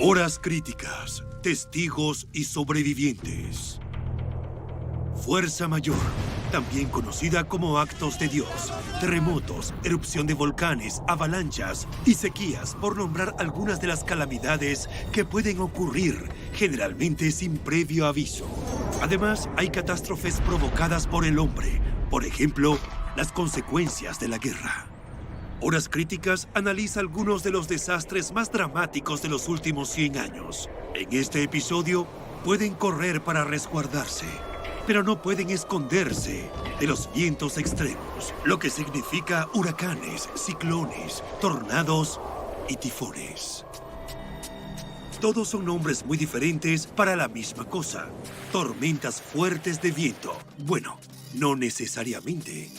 Horas críticas, testigos y sobrevivientes. Fuerza mayor, también conocida como actos de Dios, terremotos, erupción de volcanes, avalanchas y sequías, por nombrar algunas de las calamidades que pueden ocurrir, generalmente sin previo aviso. Además, hay catástrofes provocadas por el hombre, por ejemplo, las consecuencias de la guerra. Horas Críticas analiza algunos de los desastres más dramáticos de los últimos 100 años. En este episodio, pueden correr para resguardarse, pero no pueden esconderse de los vientos extremos, lo que significa huracanes, ciclones, tornados y tifones. Todos son nombres muy diferentes para la misma cosa: tormentas fuertes de viento. Bueno, no necesariamente.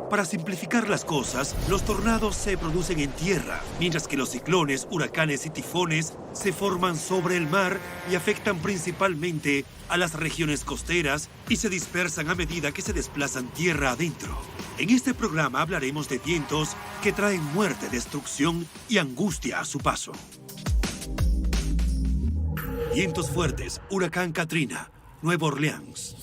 Para simplificar las cosas, los tornados se producen en tierra, mientras que los ciclones, huracanes y tifones se forman sobre el mar y afectan principalmente a las regiones costeras y se dispersan a medida que se desplazan tierra adentro. En este programa hablaremos de vientos que traen muerte, destrucción y angustia a su paso. Vientos fuertes, Huracán Katrina, Nueva Orleans.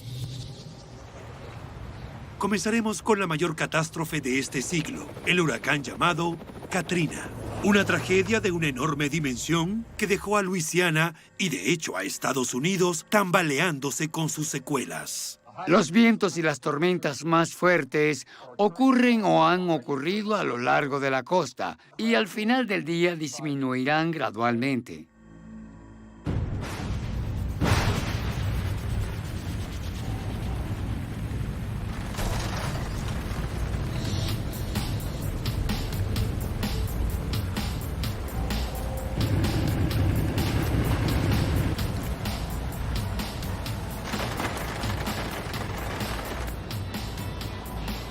Comenzaremos con la mayor catástrofe de este siglo, el huracán llamado Katrina. Una tragedia de una enorme dimensión que dejó a Luisiana y de hecho a Estados Unidos tambaleándose con sus secuelas. Los vientos y las tormentas más fuertes ocurren o han ocurrido a lo largo de la costa y al final del día disminuirán gradualmente.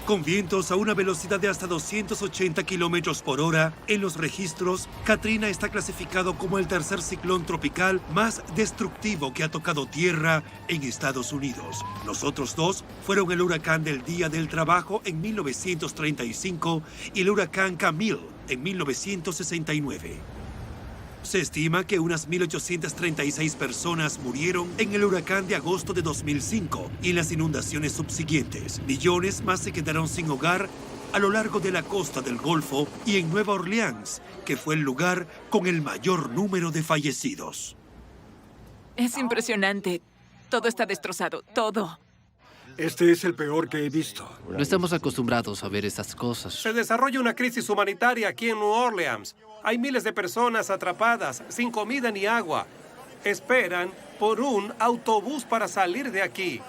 Con vientos a una velocidad de hasta 280 kilómetros por hora, en los registros, Katrina está clasificado como el tercer ciclón tropical más destructivo que ha tocado tierra en Estados Unidos. Los otros dos fueron el huracán del Día del Trabajo en 1935 y el huracán Camille en 1969. Se estima que unas 1.836 personas murieron en el huracán de agosto de 2005 y en las inundaciones subsiguientes. Millones más se quedaron sin hogar a lo largo de la costa del Golfo y en Nueva Orleans, que fue el lugar con el mayor número de fallecidos. Es impresionante. Todo está destrozado, todo. Este es el peor que he visto. No estamos acostumbrados a ver estas cosas. Se desarrolla una crisis humanitaria aquí en New Orleans. Hay miles de personas atrapadas, sin comida ni agua. Esperan por un autobús para salir de aquí.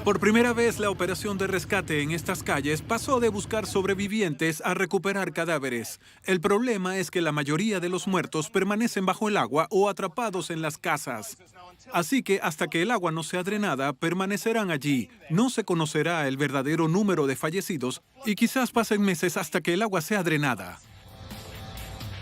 Por primera vez, la operación de rescate en estas calles pasó de buscar sobrevivientes a recuperar cadáveres. El problema es que la mayoría de los muertos permanecen bajo el agua o atrapados en las casas. Así que hasta que el agua no sea drenada, permanecerán allí. No se conocerá el verdadero número de fallecidos y quizás pasen meses hasta que el agua sea drenada.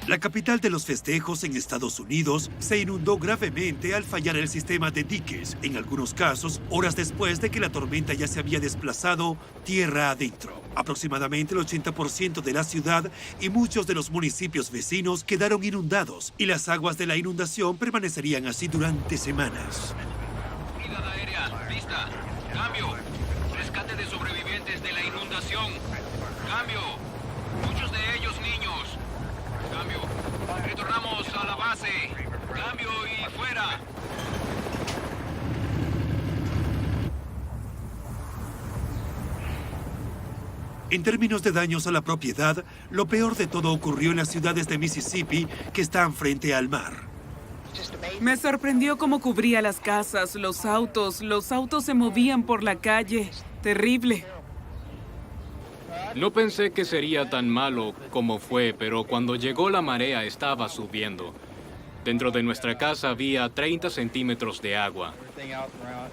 La capital de los festejos en Estados Unidos se inundó gravemente al fallar el sistema de diques, en algunos casos, horas después de que la tormenta ya se había desplazado tierra adentro. Aproximadamente el 80% de la ciudad y muchos de los municipios vecinos quedaron inundados y las aguas de la inundación permanecerían así durante semanas. Unidad aérea, lista. Cambio. Rescate de sobrevivientes de la inundación. Cambio. Muchos de ellos niños. Cambio. Retornamos a la base. Cambio y fuera. En términos de daños a la propiedad, lo peor de todo ocurrió en las ciudades de Mississippi que están frente al mar. Me sorprendió cómo cubría las casas, los autos se movían por la calle. Terrible. No pensé que sería tan malo como fue, pero cuando llegó la marea estaba subiendo. Dentro de nuestra casa había 30 centímetros de agua.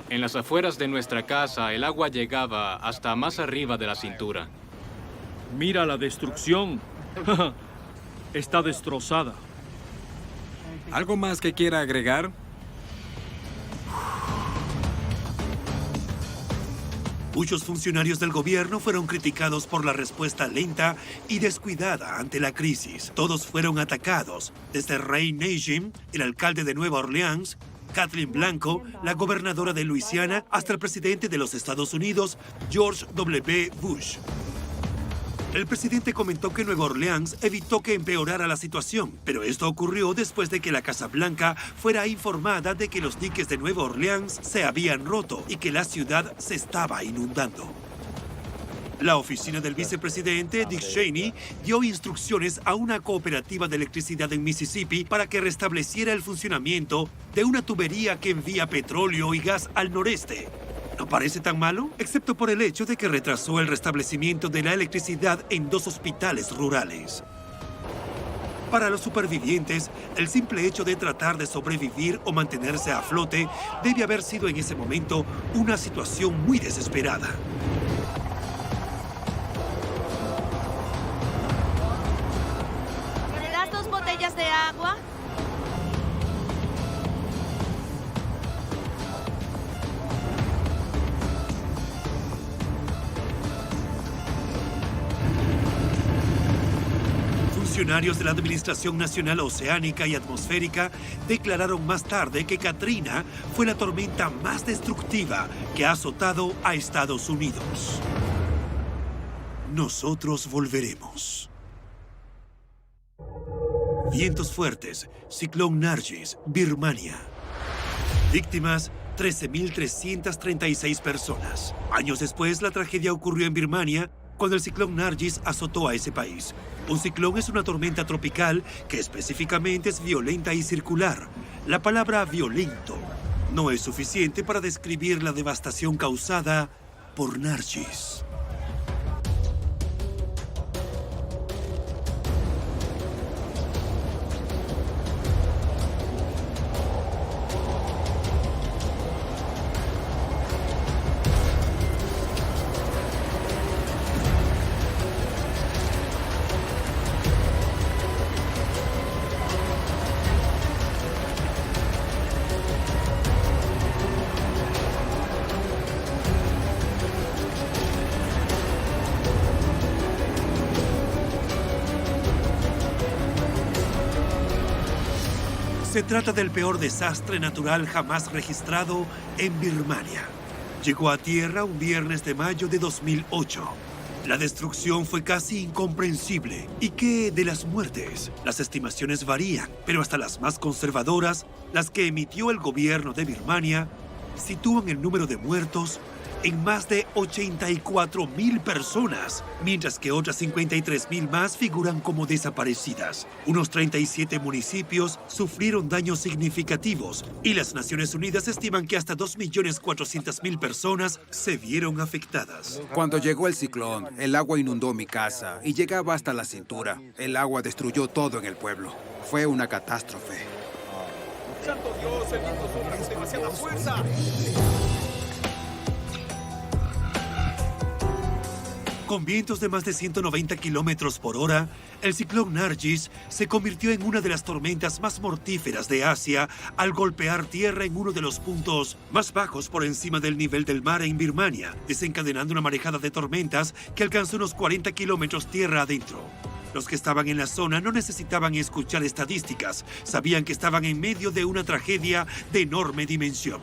En las afueras de nuestra casa el agua llegaba hasta más arriba de la cintura. Mira la destrucción. Está destrozada. ¿Algo más que quiera agregar? Muchos funcionarios del gobierno fueron criticados por la respuesta lenta y descuidada ante la crisis. Todos fueron atacados, desde Ray Nagin, el alcalde de Nueva Orleans, Kathleen Blanco, la gobernadora de Luisiana, hasta el presidente de los Estados Unidos, George W. Bush. El presidente comentó que Nueva Orleans evitó que empeorara la situación, pero esto ocurrió después de que la Casa Blanca fuera informada de que los diques de Nueva Orleans se habían roto y que la ciudad se estaba inundando. La oficina del vicepresidente, Dick Cheney, dio instrucciones a una cooperativa de electricidad en Mississippi para que restableciera el funcionamiento de una tubería que envía petróleo y gas al noreste. ¿No parece tan malo? Excepto por el hecho de que retrasó el restablecimiento de la electricidad en 2 hospitales rurales. Para los supervivientes, el simple hecho de tratar de sobrevivir o mantenerse a flote debe haber sido en ese momento una situación muy desesperada. ¿Me das 2 botellas de agua? Funcionarios de la Administración Nacional Oceánica y Atmosférica declararon más tarde que Katrina fue la tormenta más destructiva que ha azotado a Estados Unidos. Nosotros volveremos. Vientos fuertes, ciclón Nargis, Birmania. Víctimas, 13.336 personas. Años después, la tragedia ocurrió en Birmania cuando el ciclón Nargis azotó a ese país. Un ciclón es una tormenta tropical que específicamente es violenta y circular. La palabra violento no es suficiente para describir la devastación causada por Nargis. Se trata del peor desastre natural jamás registrado en Birmania. Llegó a tierra un viernes de mayo de 2008. La destrucción fue casi incomprensible. ¿Y qué de las muertes? Las estimaciones varían, pero hasta las más conservadoras, las que emitió el gobierno de Birmania, sitúan el número de muertos en más de 84.000 personas, mientras que otras 53.000 más figuran como desaparecidas. Unos 37 municipios sufrieron daños significativos y las Naciones Unidas estiman que hasta 2.400.000 personas se vieron afectadas. Cuando llegó el ciclón, el agua inundó mi casa y llegaba hasta la cintura. El agua destruyó todo en el pueblo. Fue una catástrofe. ¡Santo Dios! ¡El viento sopla con demasiada fuerza! Con vientos de más de 190 kilómetros por hora, el ciclón Nargis se convirtió en una de las tormentas más mortíferas de Asia al golpear tierra en uno de los puntos más bajos por encima del nivel del mar en Birmania, desencadenando una marejada de tormentas que alcanzó unos 40 kilómetros tierra adentro. Los que estaban en la zona no necesitaban escuchar estadísticas, sabían que estaban en medio de una tragedia de enorme dimensión.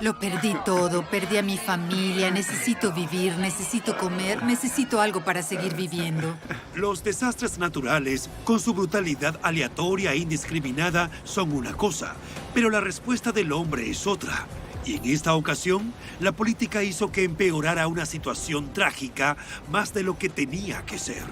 Lo perdí todo, perdí a mi familia, necesito vivir, necesito comer, necesito algo para seguir viviendo. Los desastres naturales, con su brutalidad aleatoria e indiscriminada, son una cosa, pero la respuesta del hombre es otra. Y en esta ocasión, la política hizo que empeorara una situación trágica más de lo que tenía que ser.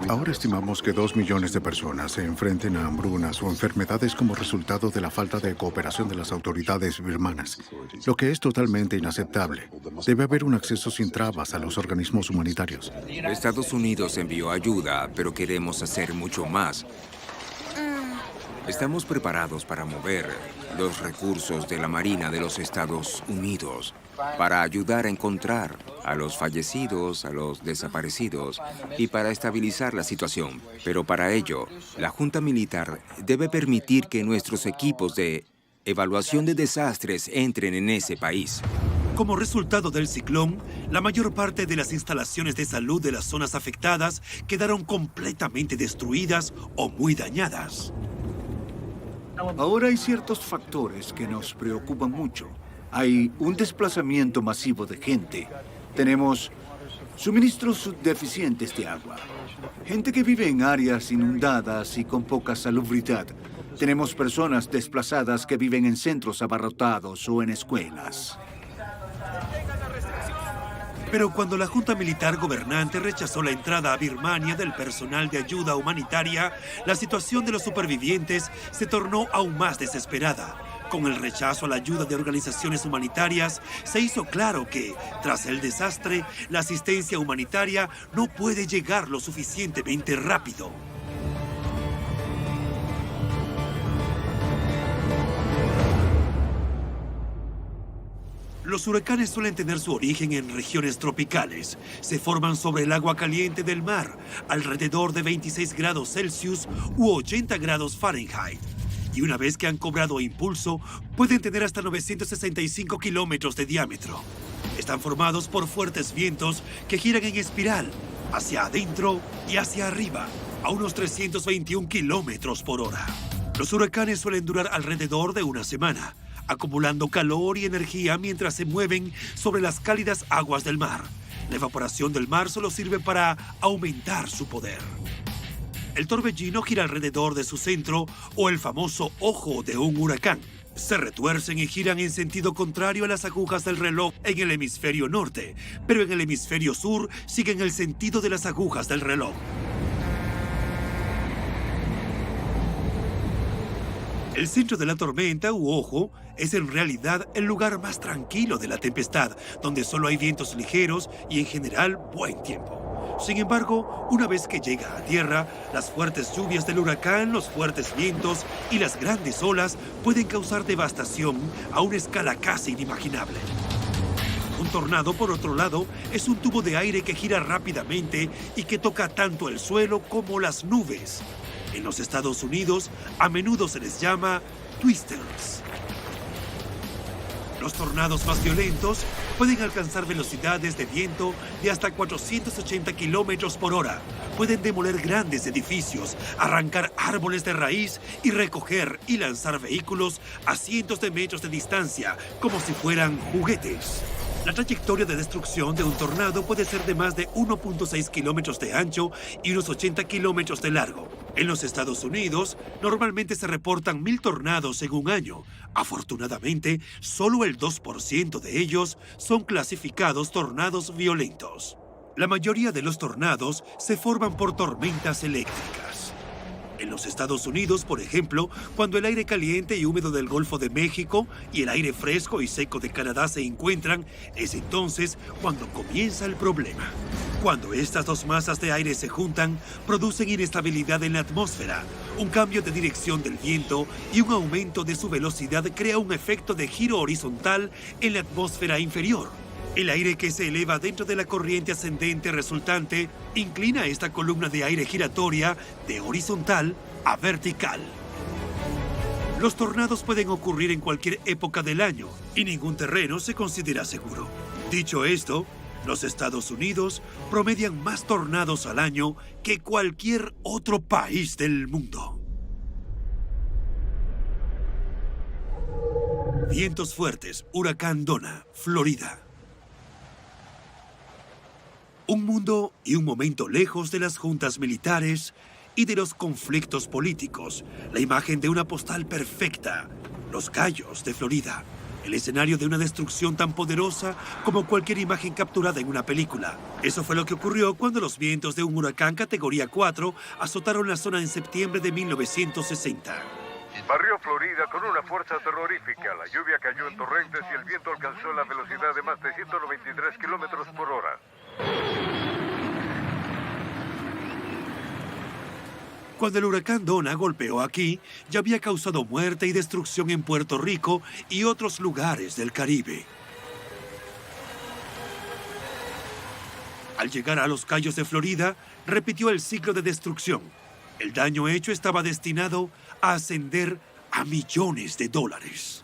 Ahora estimamos que 2 millones de personas se enfrenten a hambrunas o enfermedades como resultado de la falta de cooperación de las autoridades birmanas, lo que es totalmente inaceptable. Debe haber un acceso sin trabas a los organismos humanitarios. Estados Unidos envió ayuda, pero queremos hacer mucho más. Estamos preparados para mover los recursos de la Marina de los Estados Unidos para ayudar a encontrar a los fallecidos, a los desaparecidos y para estabilizar la situación. Pero para ello, la Junta Militar debe permitir que nuestros equipos de evaluación de desastres entren en ese país. Como resultado del ciclón, la mayor parte de las instalaciones de salud de las zonas afectadas quedaron completamente destruidas o muy dañadas. Ahora hay ciertos factores que nos preocupan mucho. Hay un desplazamiento masivo de gente. Tenemos suministros deficientes de agua. Gente que vive en áreas inundadas y con poca salubridad. Tenemos personas desplazadas que viven en centros abarrotados o en escuelas. Pero cuando la junta militar gobernante rechazó la entrada a Birmania del personal de ayuda humanitaria, la situación de los supervivientes se tornó aún más desesperada. Con el rechazo a la ayuda de organizaciones humanitarias, se hizo claro que, tras el desastre, la asistencia humanitaria no puede llegar lo suficientemente rápido. Los huracanes suelen tener su origen en regiones tropicales. Se forman sobre el agua caliente del mar, alrededor de 26 grados Celsius u 80 grados Fahrenheit. Y una vez que han cobrado impulso, pueden tener hasta 965 kilómetros de diámetro. Están formados por fuertes vientos que giran en espiral, hacia adentro y hacia arriba, a unos 321 kilómetros por hora. Los huracanes suelen durar alrededor de una semana, acumulando calor y energía mientras se mueven sobre las cálidas aguas del mar. La evaporación del mar solo sirve para aumentar su poder. El torbellino gira alrededor de su centro, o el famoso ojo de un huracán. Se retuercen y giran en sentido contrario a las agujas del reloj en el hemisferio norte, pero en el hemisferio sur siguen el sentido de las agujas del reloj. El centro de la tormenta, u ojo, es en realidad el lugar más tranquilo de la tempestad, donde solo hay vientos ligeros y en general buen tiempo. Sin embargo, una vez que llega a tierra, las fuertes lluvias del huracán, los fuertes vientos y las grandes olas pueden causar devastación a una escala casi inimaginable. Un tornado, por otro lado, es un tubo de aire que gira rápidamente y que toca tanto el suelo como las nubes. En los Estados Unidos, a menudo se les llama twisters. Los tornados más violentos pueden alcanzar velocidades de viento de hasta 480 kilómetros por hora. Pueden demoler grandes edificios, arrancar árboles de raíz y recoger y lanzar vehículos a cientos de metros de distancia, como si fueran juguetes. La trayectoria de destrucción de un tornado puede ser de más de 1.6 kilómetros de ancho y unos 80 kilómetros de largo. En los Estados Unidos, normalmente se reportan 1.000 tornados en un año. Afortunadamente, solo el 2% de ellos son clasificados tornados violentos. La mayoría de los tornados se forman por tormentas eléctricas. En los Estados Unidos, por ejemplo, cuando el aire caliente y húmedo del Golfo de México y el aire fresco y seco de Canadá se encuentran, es entonces cuando comienza el problema. Cuando estas dos masas de aire se juntan, producen inestabilidad en la atmósfera. Un cambio de dirección del viento y un aumento de su velocidad crea un efecto de giro horizontal en la atmósfera inferior. El aire que se eleva dentro de la corriente ascendente resultante inclina esta columna de aire giratoria de horizontal a vertical. Los tornados pueden ocurrir en cualquier época del año y ningún terreno se considera seguro. Dicho esto, los Estados Unidos promedian más tornados al año que cualquier otro país del mundo. Vientos fuertes, huracán Donna, Florida. Un mundo y un momento lejos de las juntas militares y de los conflictos políticos. La imagen de una postal perfecta. Los Cayos de Florida. El escenario de una destrucción tan poderosa como cualquier imagen capturada en una película. Eso fue lo que ocurrió cuando los vientos de un huracán categoría 4 azotaron la zona en septiembre de 1960. Barrió Florida con una fuerza terrorífica. La lluvia cayó en torrentes y el viento alcanzó la velocidad de más de 193 kilómetros por hora. Cuando el huracán Donna golpeó aquí, ya había causado muerte y destrucción en Puerto Rico y otros lugares del Caribe. Al llegar a los Cayos de Florida, repitió el ciclo de destrucción. El daño hecho estaba destinado a ascender a millones de dólares.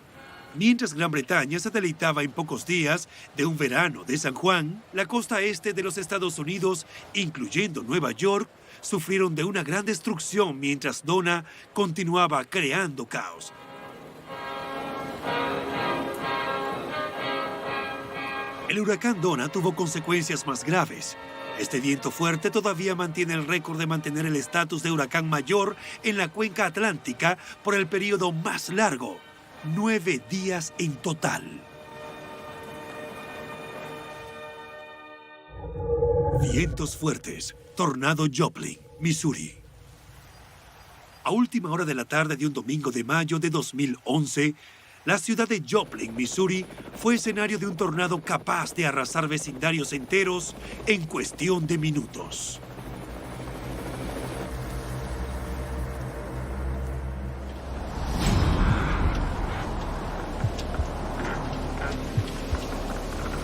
Mientras Gran Bretaña se deleitaba en pocos días de un verano de San Juan, la costa este de los Estados Unidos, incluyendo Nueva York, sufrieron de una gran destrucción mientras Donna continuaba creando caos. El huracán Donna tuvo consecuencias más graves. Este viento fuerte todavía mantiene el récord de mantener el estatus de huracán mayor en la cuenca atlántica por el periodo más largo, 9 días en total. Vientos fuertes. Tornado Joplin, Missouri. A última hora de la tarde de un domingo de mayo de 2011, la ciudad de Joplin, Missouri, fue escenario de un tornado capaz de arrasar vecindarios enteros en cuestión de minutos.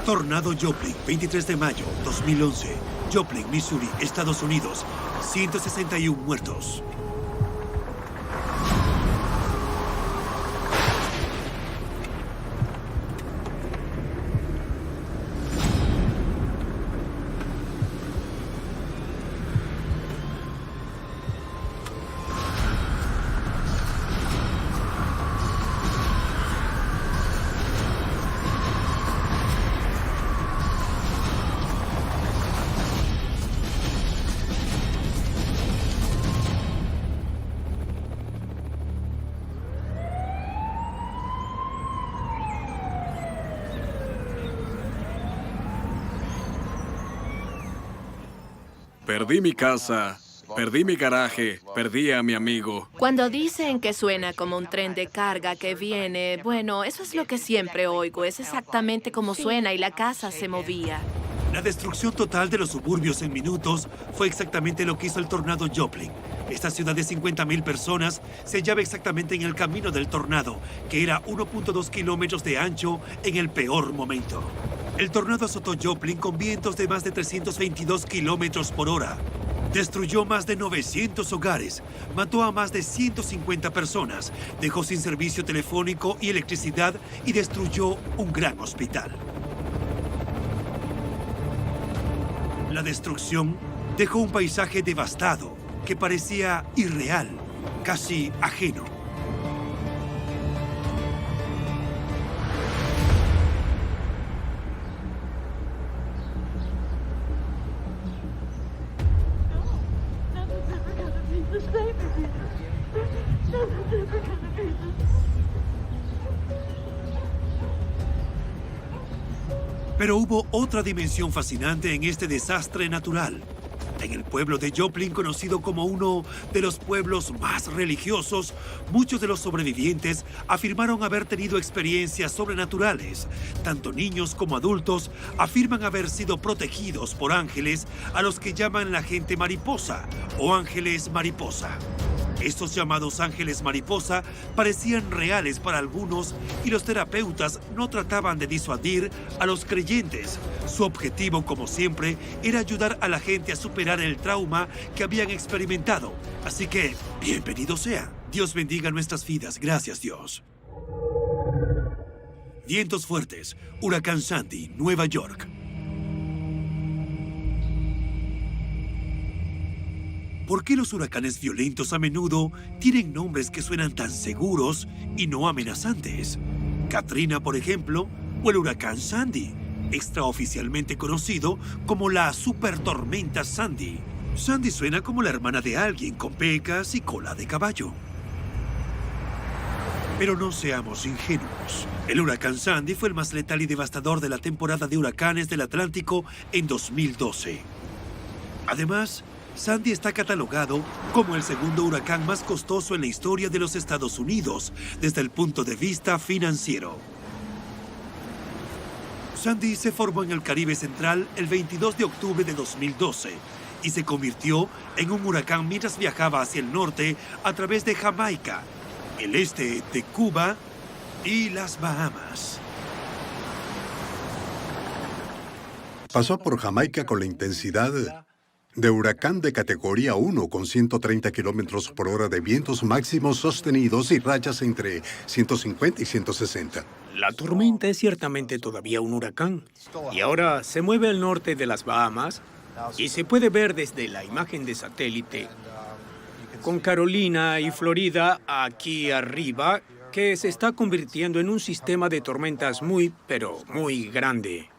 Tornado Joplin, 23 de mayo 2011. Joplin, Missouri, Estados Unidos. 161 muertos. Perdí mi casa, perdí mi garaje, perdí a mi amigo. Cuando dicen que suena como un tren de carga que viene, bueno, eso es lo que siempre oigo. Es exactamente como suena y la casa se movía. La destrucción total de los suburbios en minutos fue exactamente lo que hizo el tornado Joplin. Esta ciudad de 50,000 personas se hallaba exactamente en el camino del tornado, que era 1.2 kilómetros de ancho en el peor momento. El tornado azotó Joplin con vientos de más de 322 kilómetros por hora. Destruyó más de 900 hogares, mató a más de 150 personas, dejó sin servicio telefónico y electricidad y destruyó un gran hospital. La destrucción dejó un paisaje devastado que parecía irreal, casi ajeno. Pero hubo otra dimensión fascinante en este desastre natural. En el pueblo de Joplin, conocido como uno de los pueblos más religiosos, muchos de los sobrevivientes afirmaron haber tenido experiencias sobrenaturales. Tanto niños como adultos afirman haber sido protegidos por ángeles a los que llaman la gente mariposa o ángeles mariposa. Estos llamados ángeles mariposa parecían reales para algunos y los terapeutas no trataban de disuadir a los creyentes. Su objetivo, como siempre, era ayudar a la gente a superar el trauma que habían experimentado. Así que, bienvenido sea. Dios bendiga nuestras vidas. Gracias, Dios. Vientos fuertes. Huracán Sandy, Nueva York. ¿Por qué los huracanes violentos a menudo tienen nombres que suenan tan seguros y no amenazantes? Katrina, por ejemplo, o el huracán Sandy, extraoficialmente conocido como la supertormenta Sandy. Sandy suena como la hermana de alguien con pecas y cola de caballo. Pero no seamos ingenuos. El huracán Sandy fue el más letal y devastador de la temporada de huracanes del Atlántico en 2012. Además, Sandy está catalogado como el segundo huracán más costoso en la historia de los Estados Unidos desde el punto de vista financiero. Sandy se formó en el Caribe Central el 22 de octubre de 2012 y se convirtió en un huracán mientras viajaba hacia el norte a través de Jamaica, el este de Cuba y las Bahamas. Pasó por Jamaica con la intensidad de huracán de categoría 1 con 130 kilómetros por hora de vientos máximos sostenidos y rachas entre 150 y 160. La tormenta es ciertamente todavía un huracán y ahora se mueve al norte de las Bahamas y se puede ver desde la imagen de satélite con Carolina y Florida aquí arriba, que se está convirtiendo en un sistema de tormentas muy, pero muy grande.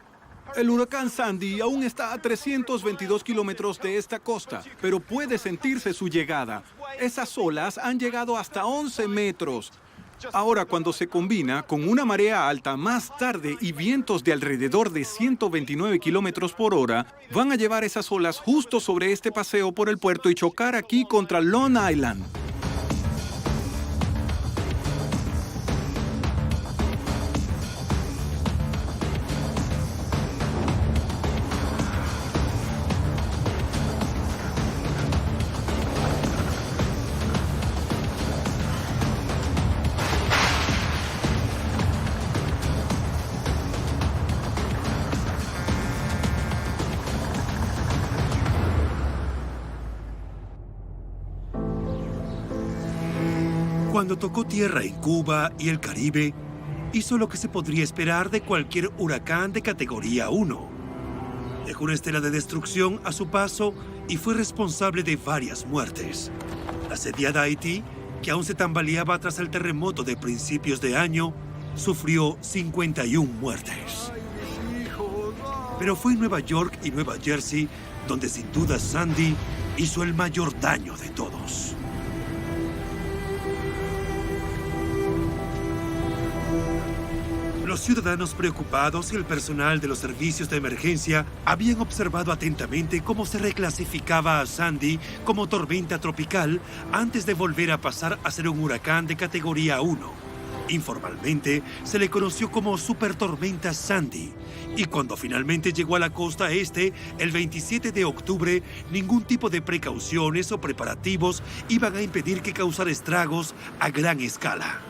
El huracán Sandy aún está a 322 kilómetros de esta costa, pero puede sentirse su llegada. Esas olas han llegado hasta 11 metros. Ahora, cuando se combina con una marea alta más tarde y vientos de alrededor de 129 kilómetros por hora, van a llevar esas olas justo sobre este paseo por el puerto y chocar aquí contra Long Island. Cuando tocó tierra en Cuba y el Caribe, hizo lo que se podría esperar de cualquier huracán de categoría 1. Dejó una estela de destrucción a su paso y fue responsable de varias muertes. La asediada Haití, que aún se tambaleaba tras el terremoto de principios de año, sufrió 51 muertes. Pero fue en Nueva York y Nueva Jersey donde sin duda Sandy hizo el mayor daño de todos. Los ciudadanos preocupados y el personal de los servicios de emergencia habían observado atentamente cómo se reclasificaba a Sandy como tormenta tropical antes de volver a pasar a ser un huracán de categoría 1. Informalmente se le conoció como Supertormenta Sandy, y cuando finalmente llegó a la costa este, el 27 de octubre, ningún tipo de precauciones o preparativos iban a impedir que causara estragos a gran escala.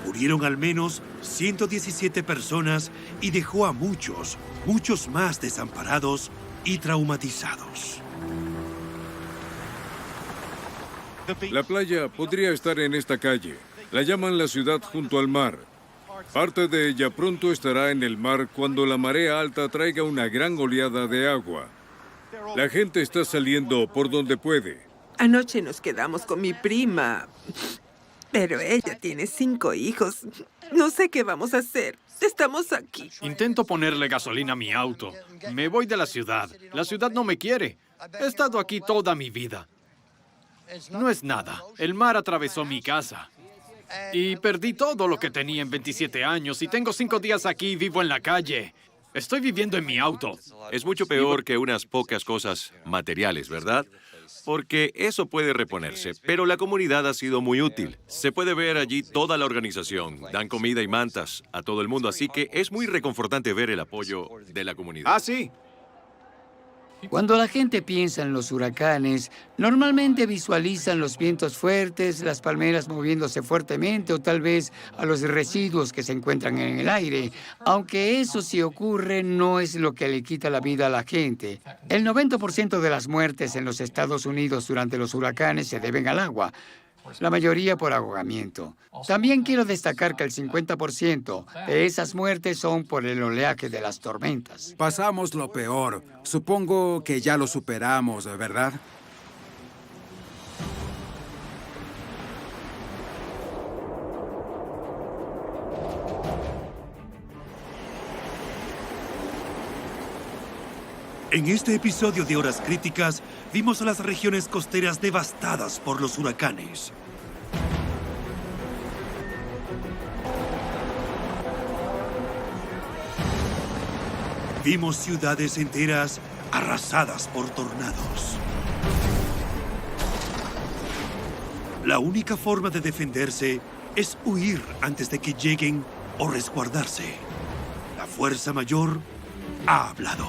Murieron al menos 117 personas y dejó a muchos más desamparados y traumatizados. La playa podría estar en esta calle. La llaman la ciudad junto al mar. Parte de ella pronto estará en el mar cuando la marea alta traiga una gran oleada de agua. La gente está saliendo por donde puede. Anoche nos quedamos con mi prima. Pero ella tiene 5 hijos. No sé qué vamos a hacer. Estamos aquí. Intento ponerle gasolina a mi auto. Me voy de la ciudad. La ciudad no me quiere. He estado aquí toda mi vida. No es nada. El mar atravesó mi casa. Y perdí todo lo que tenía en 27 años. Y tengo 5 días aquí y vivo en la calle. Estoy viviendo en mi auto. Es mucho peor que unas pocas cosas materiales, ¿verdad? Porque eso puede reponerse, pero la comunidad ha sido muy útil. Se puede ver allí toda la organización. Dan comida y mantas a todo el mundo, así que es muy reconfortante ver el apoyo de la comunidad. Ah, sí. Cuando la gente piensa en los huracanes, normalmente visualizan los vientos fuertes, las palmeras moviéndose fuertemente o tal vez a los residuos que se encuentran en el aire. Aunque eso sí ocurre, no es lo que le quita la vida a la gente. El 90% de las muertes en los Estados Unidos durante los huracanes se deben al agua. La mayoría por ahogamiento. También quiero destacar que el 50% de esas muertes son por el oleaje de las tormentas. Pasamos lo peor. Supongo que ya lo superamos, ¿verdad? En este episodio de Horas Críticas, vimos a las regiones costeras devastadas por los huracanes. Vimos ciudades enteras arrasadas por tornados. La única forma de defenderse es huir antes de que lleguen o resguardarse. La fuerza mayor ha hablado.